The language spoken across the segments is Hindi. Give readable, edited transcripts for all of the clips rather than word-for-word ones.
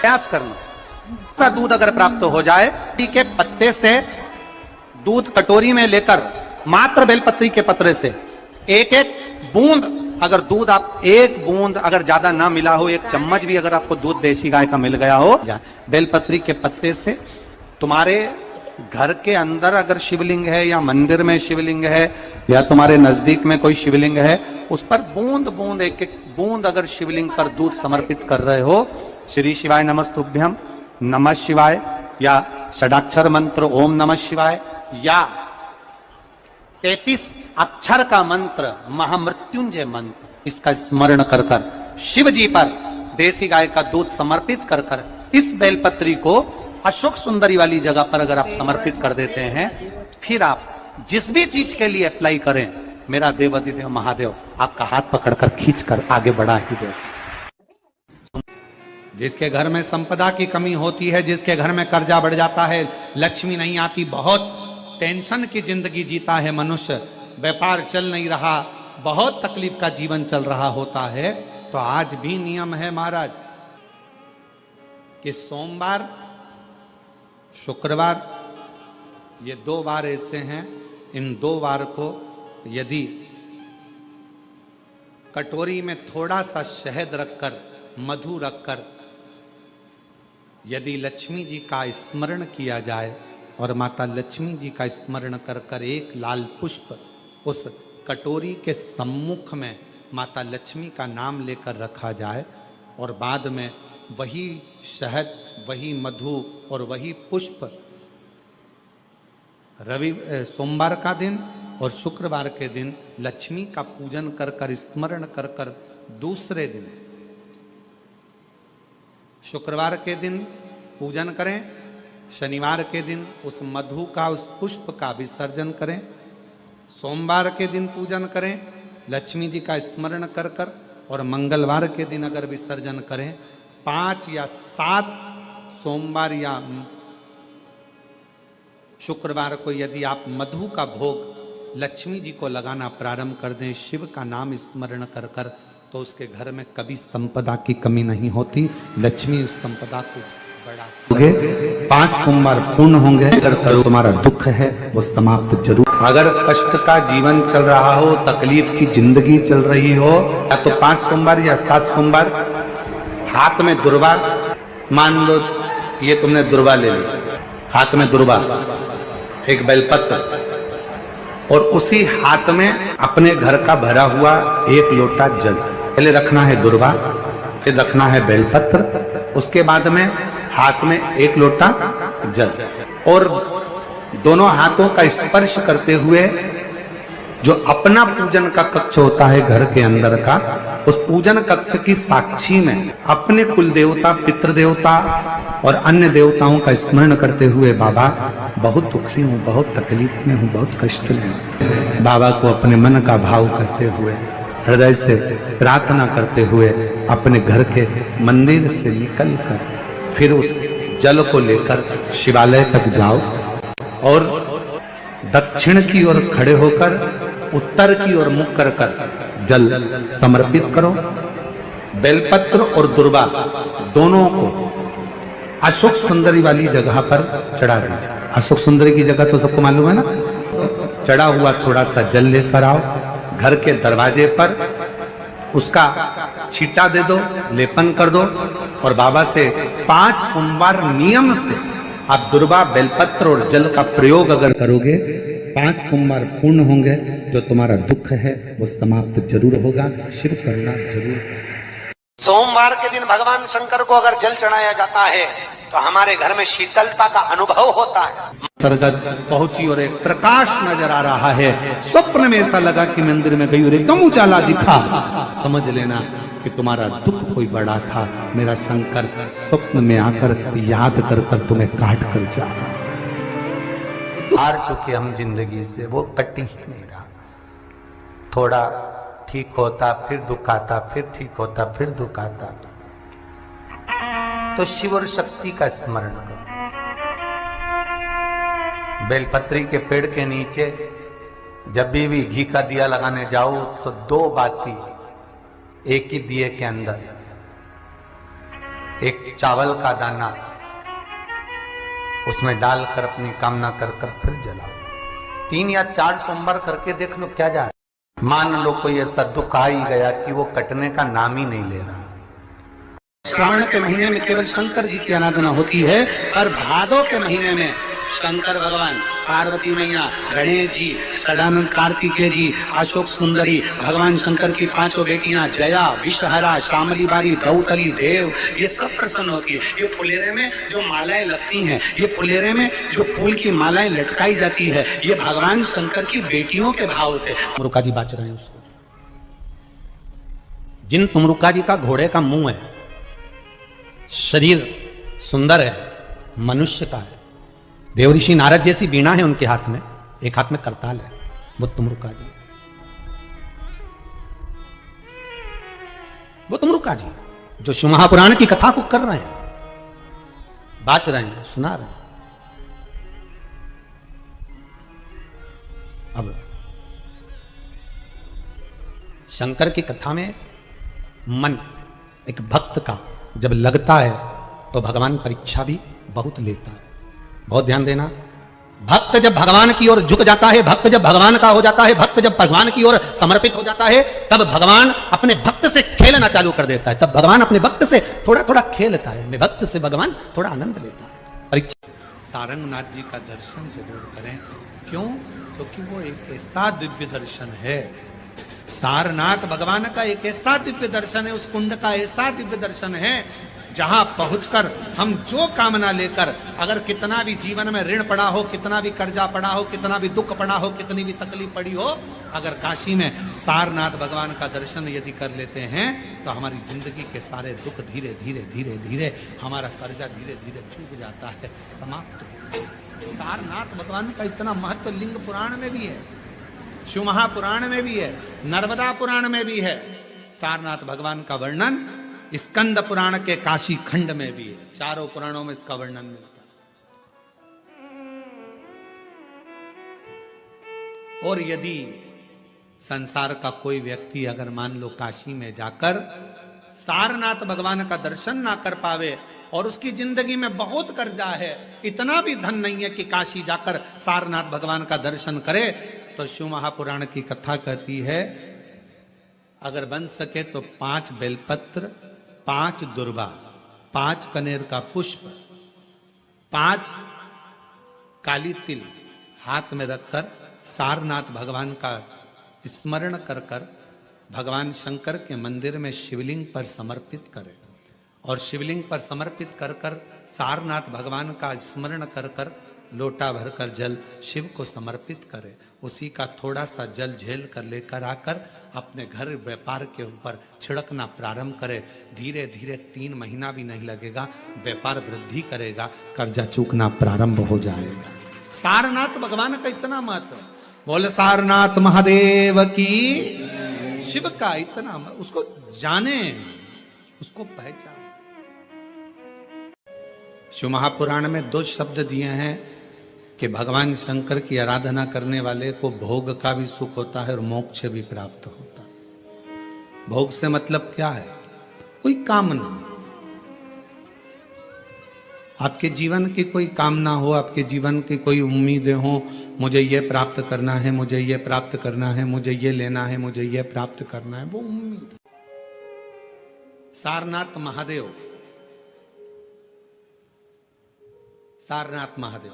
प्रयास करना। ऐसा दूध अगर प्राप्त हो जाए, के पत्ते से दूध कटोरी में लेकर मात्र बेलपत्री के पत्रे से एक एक बूंद, अगर दूध आप एक बूंद अगर ज्यादा ना मिला हो, एक चम्मच भी अगर आपको दूध देसी गाय का मिल गया हो, बेलपत्री के पत्ते से तुम्हारे घर के अंदर अगर शिवलिंग है या मंदिर में शिवलिंग है या तुम्हारे नजदीक में कोई शिवलिंग है, उस पर बूंद बूंद एक एक बूंद अगर शिवलिंग पर दूध समर्पित कर रहे हो, श्री शिवाय नमस्तुभ्यम, नमः शिवाय, या षडाक्षर मंत्र ओम नमः शिवाय, या 33 अक्षर का मंत्र महामृत्युंजय मंत्र, इसका स्मरण कर कर शिव जी पर देसी गाय का दूध समर्पित कर कर इस बेलपत्री को अशोक सुंदरी वाली जगह पर अगर आप समर्पित कर देते हैं, फिर आप जिस भी चीज के लिए अप्लाई करें, मेरा देव अधिदेव महादेव आपका हाथ पकड़कर खींचकर आगे बढ़ा ही दे। जिसके घर में संपदा की कमी होती है, जिसके घर में कर्जा बढ़ जाता है, लक्ष्मी नहीं आती, बहुत टेंशन की जिंदगी जीता है मनुष्य, व्यापार चल नहीं रहा, बहुत तकलीफ का जीवन चल रहा होता है, तो आज भी नियम है महाराज कि सोमवार शुक्रवार ये 2 वार ऐसे हैं, इन 2 वार को यदि कटोरी में थोड़ा सा शहद रखकर, मधु रखकर यदि लक्ष्मी जी का स्मरण किया जाए और माता लक्ष्मी जी का स्मरण कर कर एक लाल पुष्प उस कटोरी के सम्मुख में माता लक्ष्मी का नाम लेकर रखा जाए और बाद में वही शहद, वही मधु और वही पुष्प सोमवार का दिन और शुक्रवार के दिन लक्ष्मी का पूजन कर कर, स्मरण कर कर, दूसरे दिन शुक्रवार के दिन पूजन करें, शनिवार के दिन उस मधु का, उस पुष्प का विसर्जन करें, सोमवार के दिन पूजन करें लक्ष्मी जी का स्मरण कर कर, और मंगलवार के दिन अगर विसर्जन करें, 5 या 7 सोमवार या शुक्रवार को यदि आप मधु का भोग लक्ष्मी जी को लगाना प्रारंभ कर दें, शिव का नाम स्मरण कर कर, तो उसके घर में कभी संपदा की कमी नहीं होती, लक्ष्मी उस संपदा को बढ़ाओगे। 5 सोमवार पूर्ण होंगे, अगर करो तुम्हारा दुख है वो समाप्त जरूर। अगर कष्ट का जीवन चल रहा हो, तकलीफ की जिंदगी चल रही हो, या तो 5 सोमवार या 7 सोमवार हाथ में दुर्वा, मान लो ये तुमने दुर्वा ले ली, हाथ में दुर्वा, एक बेलपत्र, और उसी हाथ में अपने घर का भरा हुआ 1 लोटा जल, पहले रखना है दुर्वा, फिर रखना है बेलपत्र, उसके बाद में हाथ में 1 लोटा जल, और दोनों हाथों का स्पर्श करते हुए जो अपना पूजन का कक्ष होता है घर के अंदर का, उस पूजन कक्ष की साक्षी में अपने कुल देवता, पितृ देवता और अन्य देवताओं का स्मरण करते हुए, बाबा बहुत दुखी हूँ, बहुत तकलीफ में हूँ, बहुत कष्ट में हूँ, बाबा को अपने मन का भाव करते हुए, हृदय से प्रार्थना करते हुए अपने घर के मंदिर से निकल कर फिर उस जल को लेकर शिवालय तक जाओ और दक्षिण की ओर खड़े होकर उत्तर की ओर मुख कर कर जल समर्पित करो। बेलपत्र और दुर्वा दोनों को अशोक सुंदरी वाली जगह पर चढ़ा दीजिए। अशोक सुंदरी की जगह तो सबको मालूम है ना। चढ़ा हुआ थोड़ा सा जल लेकर आओ, घर के दरवाजे पर उसका छींटा दे दो, लेपन कर दो, और बाबा से 5 सोमवार नियम से आप दुर्वा, बेलपत्र और जल का प्रयोग अगर करोगे, 5 सोमवार पूर्ण होंगे, जो तुम्हारा दुख है वो समाप्त जरूर होगा, शिव करुणा जरूर। सोमवार के दिन भगवान शंकर को अगर जल चढ़ाया जाता है तो हमारे घर में शीतलता का अनुभव होता है। अंतर्गत पहुंची और एक प्रकाश नजर आ रहा है। स्वप्न में ऐसा लगा कि मंदिर में गई और एकदम उजाला दिखा, समझ लेना कि तुम्हारा दुख कोई बड़ा था। मेरा शंकर स्वप्न में आकर याद कर कर तुम्हें काट कर जा हार चुके हम जिंदगी से, वो कटी ही नहीं रहा। थोड़ा ठीक होता फिर दुख आता, फिर ठीक होता फिर दुख आता। तो शिव और शक्ति का स्मरण करो। बेलपत्री के पेड़ के नीचे जब भी घी का दिया लगाने जाओ तो 2 बाती एक ही दिए के अंदर, एक चावल का दाना उसमें डालकर अपनी कामना कर कर फिर जलाओ। 3 या 4 सोमवार करके देख लो क्या जा रहा है। मान लो कोई ऐसा दुख आ ही गया कि वो कटने का नाम ही नहीं ले रहा। श्रावण के महीने में केवल शंकर जी की आराधना होती है, और भादो के महीने में शंकर भगवान, पार्वती मैया, गणेश जी, सदानंद कार्तिकेय जी, अशोक सुंदरी, भगवान शंकर की 5 बेटियां जया, विषहरा, श्यामली बारी, दौतली, देव, ये सब प्रसन्न होती है। ये फुलेरे में जो मालाएं लगती हैं, ये फुलेरे में जो फूल की मालाएं लटकाई जाती है, ये भगवान शंकर की बेटियों के भाव से तुमरुका जी बाच रहे हैं उसको। जिन तुमरुका जी का घोड़े का मुंह है, शरीर सुंदर है, मनुष्य का है, देवऋषि नारद जैसी बीणा है उनके हाथ में, एक हाथ में करताल है, वो तुमरुका जी, वो तुमरुका जी जो शिव महापुराण की कथा को कर रहे हैं, बाच रहे हैं, सुना रहे हैं। अब शंकर की कथा में मन एक भक्त का जब लगता है तो भगवान परीक्षा भी बहुत लेता है। बहुत ध्यान देना, भक्त जब भगवान की ओर झुक जाता है, भक्त जब भगवान का हो जाता है, भक्त जब भगवान की ओर समर्पित हो जाता है, तब भगवान अपने भक्त से खेलना चालू कर देता है। तब भगवान अपने भक्त से थोड़ा थोड़ा खेलता है, मैं भक्त से भगवान थोड़ा आनंद लेता है। परीक्षा सारंगनाथ जी का दर्शन जरूर करें। क्यों? क्योंकि वो एक ऐसा दिव्य दर्शन है, सारनाथ भगवान का एक ऐसा दिव्य दर्शन है, उस कुंड का ऐसा दिव्य दर्शन है जहां पहुंचकर हम जो कामना लेकर, अगर कितना भी जीवन में ऋण पड़ा हो, कितना भी कर्जा पड़ा हो, कितना भी दुख पड़ा हो, कितनी भी तकलीफ पड़ी हो, अगर काशी में सारनाथ भगवान का दर्शन यदि कर लेते हैं तो हमारी जिंदगी के सारे दुख धीरे धीरे धीरे धीरे, हमारा कर्जा धीरे धीरे चूक जाता है, समाप्त हो। सारनाथ भगवान का इतना महत्व लिंग पुराण में भी है, शिव महापुराण में भी है, नर्मदा पुराण में भी है। सारनाथ भगवान का वर्णन स्कंद पुराण के काशी खंड में भी है, चारों पुराणों में इसका वर्णन मिलता है। और यदि संसार का कोई व्यक्ति अगर मान लो काशी में जाकर सारनाथ भगवान का दर्शन ना कर पावे और उसकी जिंदगी में बहुत कर्जा है, इतना भी धन नहीं है कि काशी जाकर सारनाथ भगवान का दर्शन करे, तो शिव महापुराण की कथा कहती है अगर बन सके तो 5 बेलपत्र, 5 दुर्वा, 5 कनेर का पुष्प, 5 काली तिल हाथ में रखकर सारनाथ भगवान का स्मरण कर कर भगवान शंकर के मंदिर में शिवलिंग पर समर्पित करें, और शिवलिंग पर समर्पित कर कर सारनाथ भगवान का स्मरण कर कर लोटा भरकर जल शिव को समर्पित करे। उसी का थोड़ा सा जल झेल कर लेकर आकर अपने घर व्यापार के ऊपर छिड़कना प्रारंभ करे। धीरे धीरे 3 महीना भी नहीं लगेगा, व्यापार वृद्धि करेगा, कर्जा चूकना प्रारंभ हो जाएगा। सारनाथ भगवान का इतना महत्व, बोले सारनाथ महादेव की, शिव का इतना, उसको जाने, उसको पहचान। शिव महापुराण में 2 शब्द दिए हैं कि भगवान शंकर की आराधना करने वाले को भोग का भी सुख होता है और मोक्ष भी प्राप्त होता है। भोग से मतलब क्या है? कोई कामना, आपके जीवन की कोई कामना हो, आपके जीवन की कोई उम्मीदें हो, मुझे ये प्राप्त करना है, मुझे ये प्राप्त करना है, मुझे ये लेना है, मुझे ये प्राप्त करना है, वो उम्मीद। सारनाथ महादेव, सारनाथ महादेव,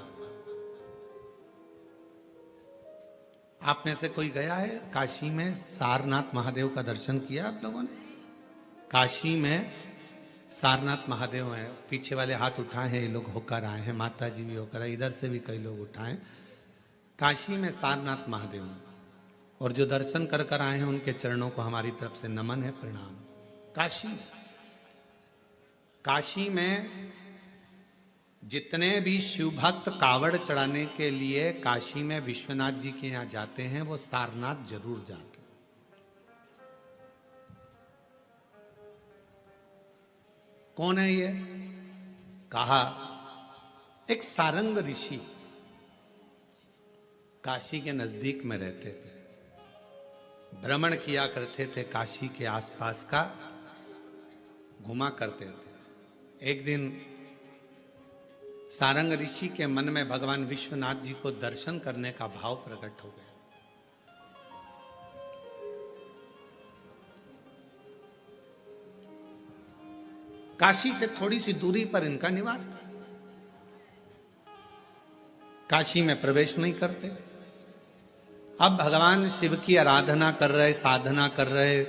आप में से कोई गया है काशी में? सारनाथ महादेव का दर्शन किया आप लोगों ने? काशी में सारनाथ महादेव हैं, पीछे वाले हाथ उठाए हैं, ये लोग होकर आए हैं, माता जी भी होकर आए, इधर से भी कई लोग उठाए। काशी में सारनाथ महादेव हैं, और जो दर्शन कर कर आए हैं उनके चरणों को हमारी तरफ से नमन है, प्रणाम। काशी में जितने भी शिव भक्त कावड़ चढ़ाने के लिए काशी में विश्वनाथ जी के यहां जाते हैं, वो सारनाथ जरूर जाते हैं। कौन है ये? कहा एक सारंग ऋषि काशी के नजदीक में रहते थे, भ्रमण किया करते थे, काशी के आसपास का घुमा करते थे। एक दिन सारंग ऋषि के मन में भगवान विश्वनाथ जी को दर्शन करने का भाव प्रकट हो गया। काशी से थोड़ी सी दूरी पर इनका निवास था। काशी में प्रवेश नहीं करते। अब भगवान शिव की आराधना कर रहे, साधना कर रहे,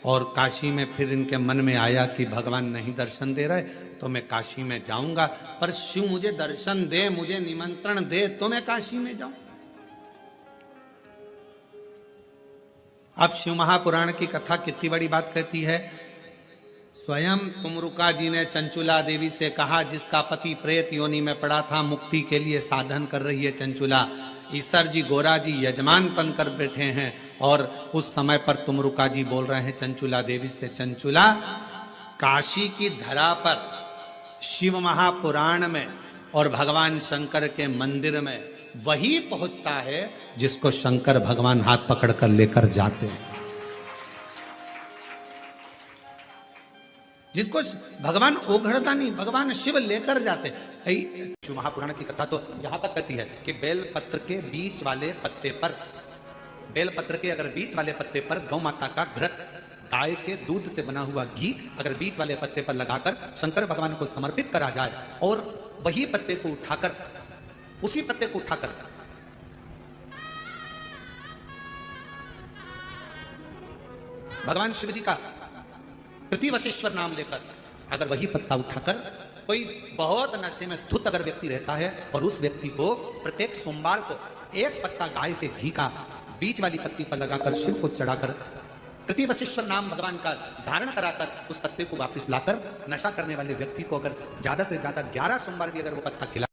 और काशी में फिर इनके मन में आया कि भगवान नहीं दर्शन दे रहे तो मैं काशी में जाऊंगा, पर शिव मुझे दर्शन दे, मुझे निमंत्रण दे तो मैं काशी में जाऊं। अब शिव महापुराण की कथा कितनी बड़ी बात कहती है। स्वयं तुमरुका जी ने चंचुला देवी से कहा, जिसका पति प्रेत योनि में पड़ा था, मुक्ति के लिए साधन कर रही है चंचुला। ईसर जी, गोरा जी यजमान बन कर बैठे हैं, और उस समय पर तुमरुका जी बोल रहे हैं चंचुला देवी से, चंचुला, काशी की धरा पर शिव महापुराण में और भगवान शंकर के मंदिर में वही पहुंचता है जिसको शंकर भगवान हाथ पकड़कर लेकर जाते हैं, जिसको भगवान ओघड़दानी भगवान शिव लेकर जाते। शिव महापुराण की कथा तो यहां तक कहती है कि बेलपत्र के बीच वाले पत्ते पर, बेलपत्र के अगर बीच वाले पत्ते पर गौ माता का घृत, गाय के दूध से बना हुआ घी अगर बीच वाले पत्ते पर लगाकर शंकर भगवान को समर्पित करा जाए, और वही पत्ते को उठाकर, उसी पत्ते को उठाकर भगवान शिव जी का प्रतिवशेश्वर नाम लेकर, अगर वही पत्ता उठाकर कोई बहुत नशे में धुत अगर व्यक्ति रहता है और उस व्यक्ति को प्रत्येक सोमवार को एक पत्ता गाय के घी का बीच वाली पत्ती पर लगाकर शिव को चढ़ाकर प्रतिवशेश्वर नाम भगवान का धारण कराकर उस पत्ते को वापस लाकर नशा करने वाले व्यक्ति को अगर ज्यादा से ज्यादा 11 सोमवार भी अगर वो पत्ता खिला।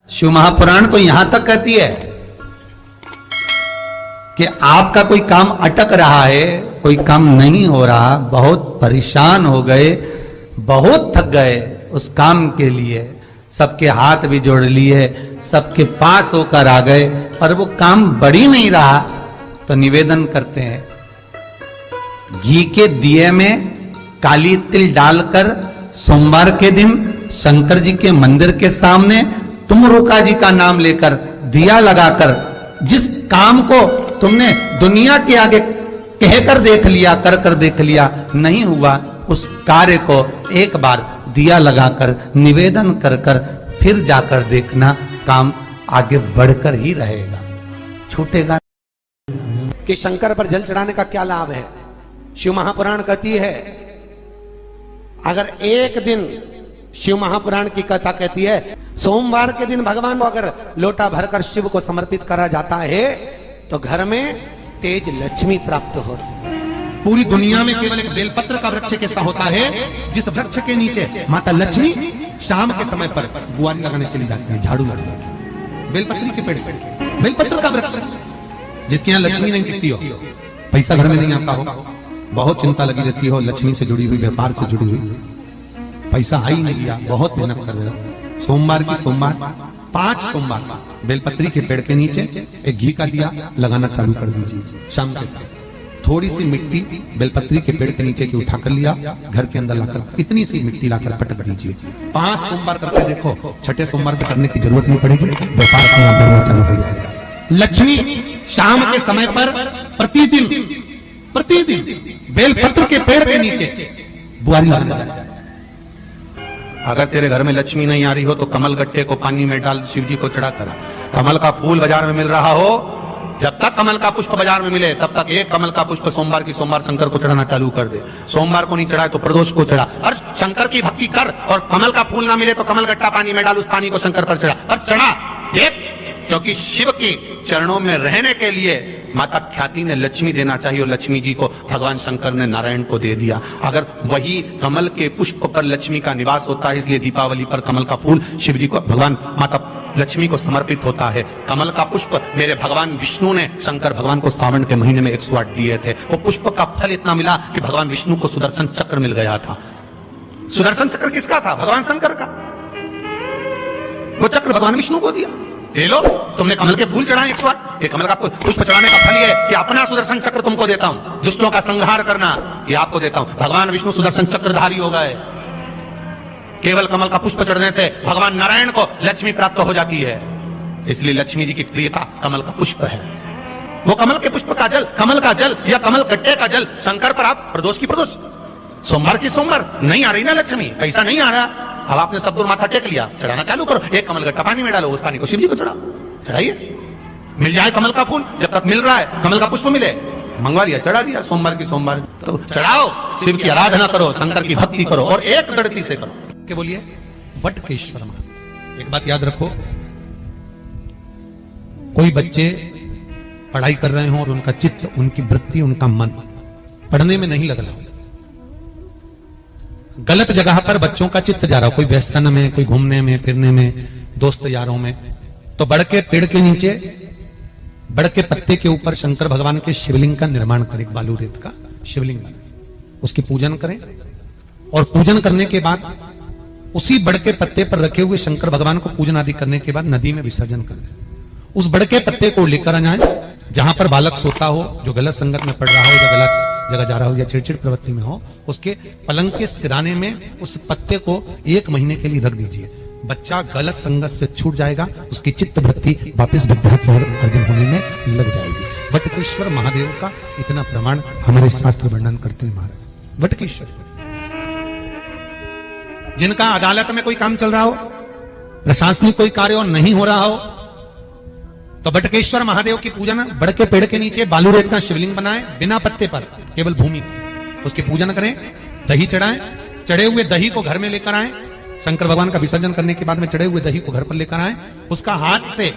शिव महापुराण तो यहां तक कहती है कि आपका कोई काम अटक रहा है, कोई काम नहीं हो रहा, बहुत परेशान हो गए, बहुत थक गए, उस काम के लिए सबके हाथ भी जोड़ लिए, सबके पास होकर आ गए, पर वो काम बढ़ ही नहीं रहा, तो निवेदन करते हैं, घी के दिए में काली तिल डालकर सोमवार के दिन शंकर जी के मंदिर के सामने तुमरुका जी का नाम लेकर दिया लगाकर, जिस काम को तुमने दुनिया के आगे कहकर देख लिया, कर देख लिया, नहीं हुआ, उस कार्य को एक बार दिया लगाकर निवेदन कर फिर जाकर देखना, काम आगे बढ़कर ही रहेगा, छूटेगा। कि शंकर पर जल चढ़ाने का क्या लाभ है। शिव महापुराण कहती है, अगर एक दिन, शिव महापुराण की कथा कहती है, सोमवार के दिन भगवान को अगर लोटा भरकर शिव को समर्पित करा जाता है तो घर में तेज लक्ष्मी प्राप्त होती है। पूरी दुनिया में केवल एक बेलपत्र का वृक्ष कैसा होता है जिस वृक्ष के नीचे माता लक्ष्मी शाम के समय पर बुआरी लगाने के लिए जाती है, झाड़ू लगाती है। बेलपत्री के पेड़, बेलपत्र का वृक्ष, जिसके यहाँ लक्ष्मी नहीं दिखती हो, पैसा घर में नहीं आता हो, बहुत चिंता लगी रहती हो, लक्ष्मी से जुड़ी हुई, व्यापार से जुड़ी हुई, पैसा आ ही नहीं गया, बहुत मेहनत कर रहे हो, सोमवार की सोमवार 5 सोमवार बेलपत्री के पेड़ के नीचे एक घी का दिया लगाना चालू कर दीजिए। शाम के समय थोड़ी सी मिट्टी बेलपत्री के पेड़ के नीचे की उठा कर लिया, घर के अंदर लाकर इतनी सी मिट्टी लाकर पटक दीजिए। 5 सोमवार करके देखो, छठे सोमवार पे करने की जरूरत नहीं पड़ेगी, व्यापार करना चालू हो जाएगा। लक्ष्मी शाम के समय पर प्रतिदिन बेलपत्र के पेड़ के नीचे बुआरी लगाना। अगर तेरे घर में लक्ष्मी नहीं आ रही हो तो कमल गट्टे को पानी में डाल शिव जी को चढ़ा करा। कमल का फूल बाजार में मिल रहा हो, जब तक कमल का पुष्प बाजार में मिले तब तक एक कमल का पुष्प सोमवार की सोमवार शंकर को चढ़ाना चालू कर दे। सोमवार को नहीं चढ़ाए तो प्रदोष को चढ़ा, और शंकर की भक्ति कर, और कमल का फूल ना मिले तो कमल गट्टा पानी में डाल, उस पानी को शंकर पर चढ़ा, और चढ़ा देख, क्योंकि शिव की चरणों में रहने के लिए माता ख्याति ने लक्ष्मी देना चाहिए, और लक्ष्मी जी को भगवान शंकर ने नारायण को दे दिया। अगर वही कमल के पुष्प पर लक्ष्मी का निवास होता है, इसलिए दीपावली पर कमल का फूल शिव जी को, भगवान माता लक्ष्मी को समर्पित होता है। कमल का पुष्प मेरे भगवान विष्णु ने शंकर भगवान को सावन के महीने में 108 दिए थे। वो पुष्प का फल इतना मिला कि भगवान विष्णु को सुदर्शन चक्र मिल गया था। सुदर्शन चक्र किसका था? भगवान शंकर का। वो चक्र भगवान विष्णु को दिया। ले लो, तुमने कमल के फूल चढ़ाए 108, ये कमल का पुष्प चढ़ाने का फल ये कि अपना सुदर्शन चक्र तुमको देता हूं, दुष्टों का संहार करना ये आपको देता हूं। भगवान विष्णु सुदर्शन चक्रधारी हो गए। केवल कमल का पुष्प चढ़ने से भगवान नारायण को लक्ष्मी प्राप्त हो जाती है। इसलिए लक्ष्मी जी की प्रियता कमल का पुष्प है। वो कमल के पुष्प का जल, कमल का जल या कमल गट्टे का जल शंकर पर आप प्रदोष की प्रदोष, सोमवार की सोमवार नहीं आ रही ना लक्ष्मी, पैसा नहीं आ रहा, अब आपने सब दूर माथा टेक लिया, चढ़ाना चालू करो। एक कमल गट्टा पानी में डालो, उस पानी को शिव जी को चढ़ाओ, चढ़ाइए। मिल जाए कमल का फूल, जब तक मिल रहा है कमल का पुष्प मिले, मंगवा लिया, चढ़ा दिया। सोमवार की सोमवार तो चढ़ाओ, शिव की आराधना करो, शंकर की भक्ति करो और एक दृढ़ता से करो। क्या बोलिए? बटकेश्वर महादेव। एक बात याद रखो, कोई बच्चे पढ़ाई कर रहे हो और उनका चित्त, उनकी वृत्ति, उनका मन पढ़ने में नहीं लग रहा, गलत जगह पर बच्चों का चित्त जा रहा हो, कोई व्यसन में, कोई घूमने में फिरने में, दोस्त यारों में, तो बड़ के पेड़ के नीचे, बड़ के पत्ते के ऊपर शंकर भगवान के शिवलिंग का निर्माण करें, बालू रेत का शिवलिंग बनाए, उसकी पूजन करें और पूजन करने के बाद उसी बड़ के पत्ते पर रखे हुए शंकर भगवान को पूजन आदि करने के बाद नदी में विसर्जन कर दें। उस बड़ के पत्ते को लेकर आ जाए, जहां पर बालक सोता हो, जो गलत संगत में पड़ रहा हो या गलत जगह जा रहा हो या चिड़चिड़ प्रवृत्ति में हो, उसके पलंग के सिराने में उस पत्ते को 1 महीने के लिए रख दीजिए। बच्चा गलत संगत से छूट जाएगा, उसकी चित्त वृत्ति वापस विद्या की ओर अर्जन होने में लग जाएगी। बटकेश्वर महादेव का इतना प्रमाण हमारे शास्त्र वर्णन करते हैं महाराज। बटकेश्वर, जिनका अदालत में कोई काम चल रहा हो, प्रशासनिक कोई कार्य और नहीं हो रहा हो, तो बटकेश्वर महादेव की पूजन बड़ के पेड़ के नीचे बालू रेत का शिवलिंग बनाए, बिना पत्ते पर, केवल भूमि पर, उसकी पूजन करें, दही चढ़ाएं, चढ़े हुए दही को घर में लेकर आए, शंकर भगवान का विसर्जन करने के बाद में चढ़े हुए दही को घर पर लेकर आए, उसका हाथ से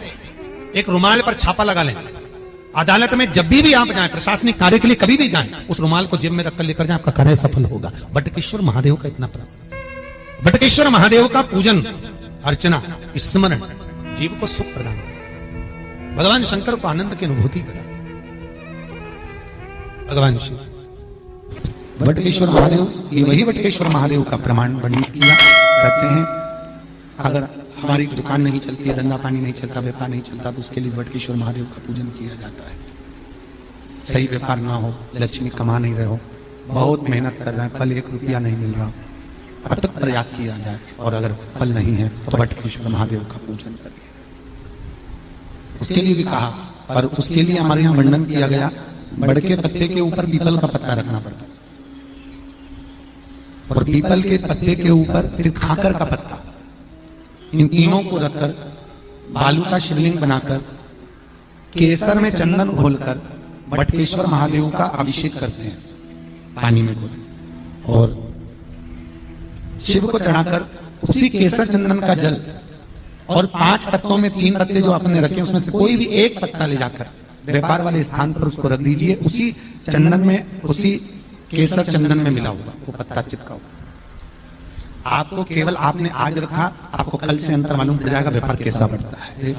एक रुमाल पर छापा लगा लें। अदालत में जब भी आप जाएं, प्रशासनिक कार्य के लिए कभी भी जाएं, उस रुमाल को जेब में रखकर लेकर जाएं, आपका कार्य सफल होगा। बटकेश्वर महादेव का इतना प्रभाव। बटकेश्वर महादेव का पूजन, अर्चना, स्मरण जीव को सुख प्रदान करे, भगवान शंकर को आनंद की अनुभूति करा। भगवान शिव बटकेश्वर महादेव, ये वही बटकेश्वर महादेव का प्रमाण वर्णित किया करते हैं। अगर हमारी दुकान नहीं चलती है, धंधा पानी नहीं चलता, व्यापार नहीं चलता, तो उसके लिए बटकेश्वर महादेव का पूजन किया जाता है। सही व्यापार ना हो, लक्ष्मी कमा नहीं रहे हो, बहुत मेहनत कर रहे हैं, फल 1 रुपया नहीं मिल रहा, अब तक प्रयास किया जाए, और अगर फल नहीं है तो बटकेश्वर महादेव का पूजन करिए। उसके लिए भी कहा, पर उसके लिए हमारे यहाँ वर्णन किया गया, बड़ के पत्ते के ऊपर पीपल का पत्ता रखना पड़ता है, और पीपल के पत्ते के ऊपर फिर खाकर का पत्ता, इन तीनों को रखकर बालू का शिवलिंग बनाकर केसर में चंदन घोलकर बटकेश्वर महादेव का अभिषेक करते हैं पानी में घोल, और शिव को चढ़ाकर उसी केसर चंदन का जल और 5 पत्तों में 3 पत्ते जो आपने रखे, उसमें से कोई भी एक पत्ता ले जाकर व्यापार वाले स्थान पर उसको रख दीजिए। उसी चंदन में, उसी केसर चंदन में मिला हुआ वो पत्ता चिपका हुआ। आपको केवल आपने आज रखा, आपको कल से अंतर मालूम पड़ जाएगा व्यापार कैसा बढ़ता है।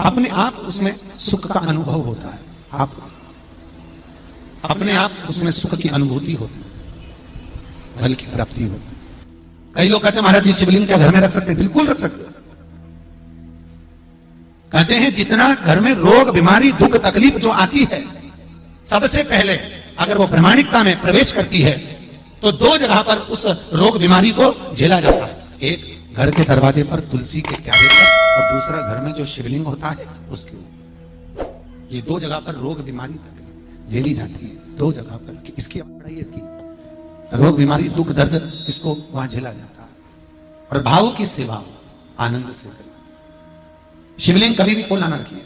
अपने आप उसमें सुख का अनुभव होता है, आप अपने आप उसमें सुख की अनुभूति होती है, फल की प्राप्ति होती है। कई लोग कहते हैं महाराज जी शिवलिंग क्या घर में रख सकते? बिल्कुल रख सकते। कहते हैं जितना घर में रोग बीमारी दुख तकलीफ जो आती है, सबसे पहले अगर वो प्रामाणिकता में प्रवेश करती है तो 2 जगह पर उस रोग बीमारी को झेला जाता है। एक घर के दरवाजे पर तुलसी के क्यारे पर, और दूसरा घर में जो शिवलिंग होता है उसके ऊपर। ये 2 जगह पर रोग बीमारी झेली जाती है, 2 जगह पर। इसकी पढ़ाई, इसकी रोग बीमारी दुख दर्द, इसको वहां झेला जाता है। और भाव की सेवा आनंद से करें। शिवलिंग कभी भी खोला ना रखिए।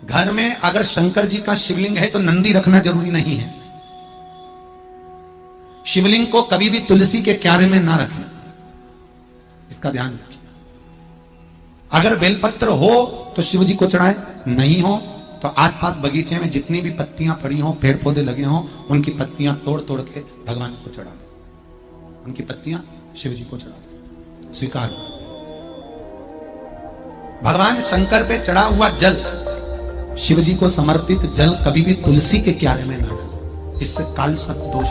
घर में अगर शंकर जी का शिवलिंग है तो नंदी रखना जरूरी नहीं है। शिवलिंग को कभी भी तुलसी के क्यारे में ना रखें, इसका ध्यान रखिए। अगर बेलपत्र हो तो शिव जी को चढ़ाए, नहीं हो तो आसपास बगीचे में जितनी भी पत्तियां पड़ी हो, पेड़ पौधे लगे हो, उनकी पत्तियां तोड़ तोड़ के भगवान को चढ़ा दें। उनकी पत्तियां शिव जी को चढ़ा दें, स्वीकार। भगवान शंकर पे चढ़ा हुआ जल, शिव जी को समर्पित जल कभी भी तुलसी के क्यारे में ना डालें, इससे काल सब दोष